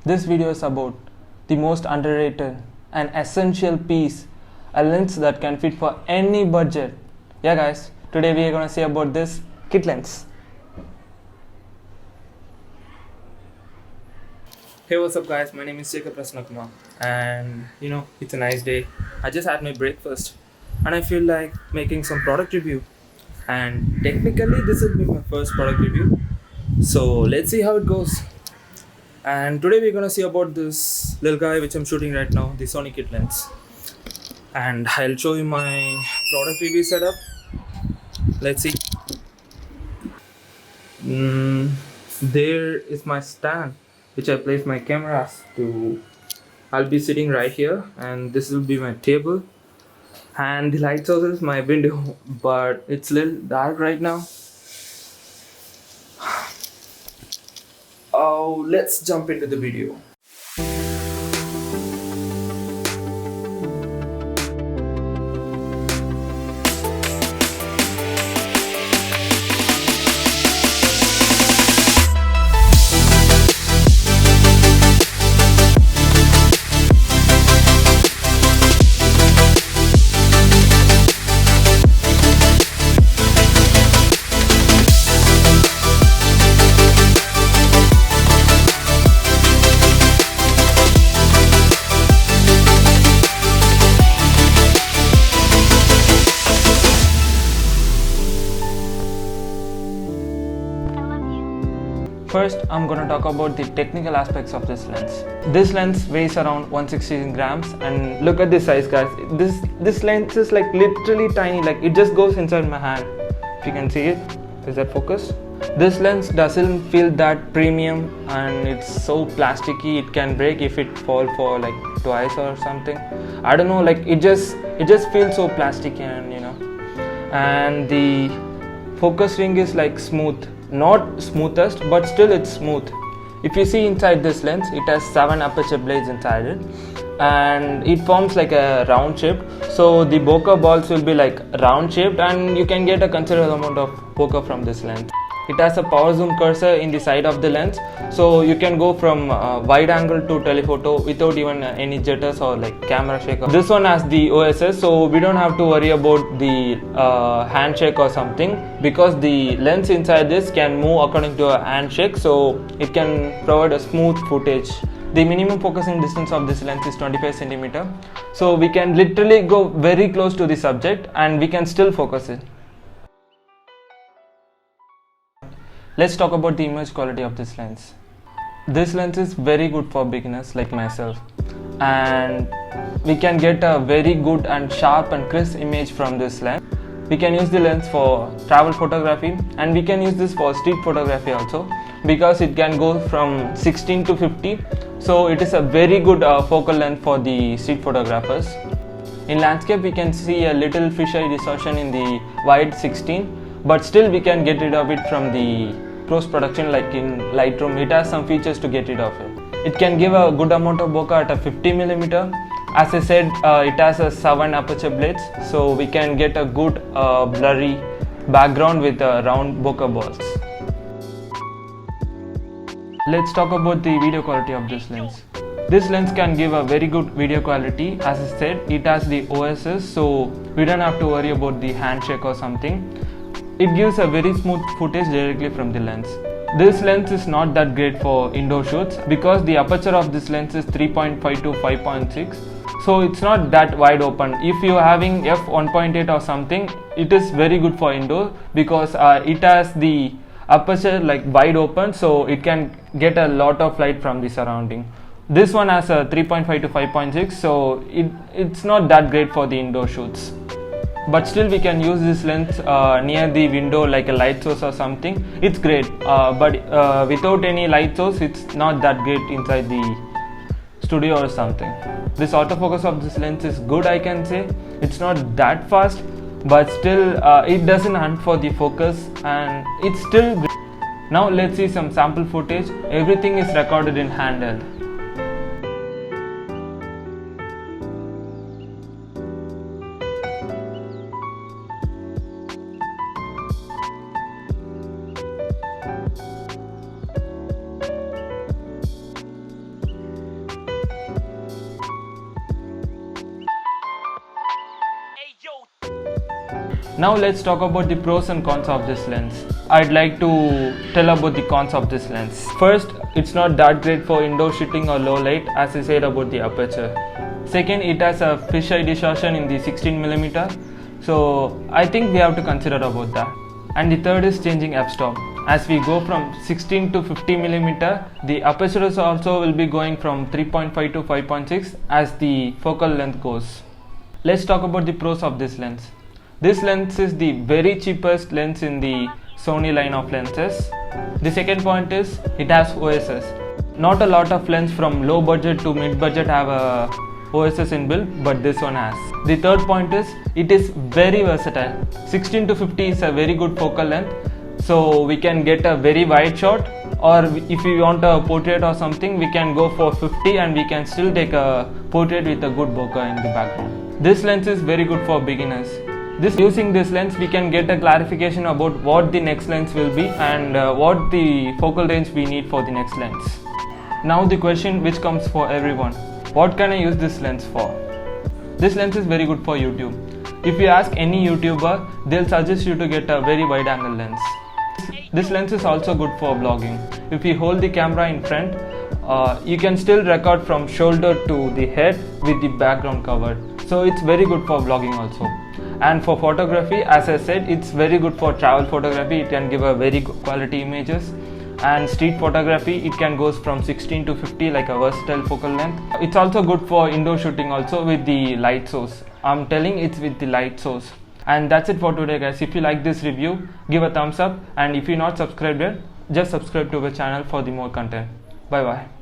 This video is about the most underrated and essential piece, a lens that can fit for any budget. Yeah guys, today we are gonna see about this kit lens. Hey, what's up guys, my name is Jacob Rasnakumar and it's a nice day. I just had my breakfast and I feel like making some product review, and technically this will be my first product review, so let's see how it goes. And today we're gonna see about this little guy which I'm shooting right now, the Sony kit lens, and I'll show you my product review setup. Let's see. There is my stand which I place my cameras to. I'll be sitting right here and this will be my table, and the light source is my window, but it's a little dark right now. Oh, let's jump into the video. First, I'm gonna talk about the technical aspects of this lens. This lens weighs around 160 grams, and look at this size, guys. This lens is like literally tiny, like it just goes inside my hand. If you can see it, is that focused? This lens doesn't feel that premium, and it's so plasticky. It can break if it fall for like twice or something. I don't know, like it just feels so plasticky, and and the focus ring is like smooth. Not smoothest, but still it's smooth. If you see inside this lens, it has 7 aperture blades inside it, and it forms like a round shape. So the bokeh balls will be like round shaped, and you can get a considerable amount of bokeh from this lens. It has a power zoom cursor in the side of the lens, so you can go from wide angle to telephoto without even any jitters or like camera shake. This one has the OSS, so we don't have to worry about the handshake or something, because the lens inside this can move according to a handshake, so it can provide a smooth footage. The minimum focusing distance of this lens is 25 cm, so we can literally go very close to the subject and we can still focus it. Let's talk about the image quality of this lens. This lens is very good for beginners like myself, and we can get a very good and sharp and crisp image from this lens. We can use the lens for travel photography, and we can use this for street photography also, because it can go from 16 to 50, so it is a very good focal length for the street photographers. In landscape, we can see a little fisheye distortion in the wide 16, but still we can get rid of it from the post production, like in Lightroom. It has some features to get rid of it. It can give a good amount of bokeh at a 50mm. As I said, it has a 7 aperture blades, so we can get a good blurry background with round bokeh balls. Let's talk about the video quality of this lens. This lens can give a very good video quality. As I said, it has the OSS, so we don't have to worry about the handshake or something. It gives a very smooth footage directly from the lens. This lens is not that great for indoor shoots, because the aperture of this lens is 3.5 to 5.6, so it's not that wide open. If you're having f1.8 or something, it is very good for indoor, because it has the aperture like wide open, so it can get a lot of light from the surrounding. This one has a 3.5 to 5.6, so it's not that great for the indoor shoots. But still we can use this lens near the window, like a light source or something. It's great, but without any light source, it's not that great inside the studio or something. This autofocus of this lens is good, I can say. It's not that fast, but still it doesn't hunt for the focus, and it's still great. Now let's see some sample footage. Everything is recorded in handheld. Now let's talk about the pros and cons of this lens. I'd like to tell about the cons of this lens. First, it's not that great for indoor shooting or low light, as I said about the aperture. Second, it has a fisheye distortion in the 16mm, so I think we have to consider about that. And the third is changing f-stop. As we go from 16 to 50mm, the apertures also will be going from 3.5 to 5.6 as the focal length goes. Let's talk about the pros of this lens. This lens is the very cheapest lens in the Sony line of lenses. The second point is it has OSS. Not a lot of lenses from low budget to mid budget have a OSS inbuilt, but this one has. The third point is it is very versatile. 16 to 50 is a very good focal length, so we can get a very wide shot, or if we want a portrait or something, we can go for 50 and we can still take a portrait with a good bokeh in the background. This lens is very good for beginners. Using this lens, we can get a clarification about what the next lens will be and what the focal range we need for the next lens. Now the question which comes for everyone: what can I use this lens for? This lens is very good for YouTube. If you ask any YouTuber, they'll suggest you to get a very wide angle lens. This lens is also good for vlogging. If you hold the camera in front, you can still record from shoulder to the head with the background covered. So it's very good for vlogging also. And for photography, as I said, it's very good for travel photography. It can give a very good quality images. And street photography, it can go from 16 to 50 like a versatile focal length. It's also good for indoor shooting also with the light source. I'm telling it's with the light source. And that's it for today, guys. If you like this review, give a thumbs up, and if you're not subscribed yet, just subscribe to the channel for the more content. Bye bye.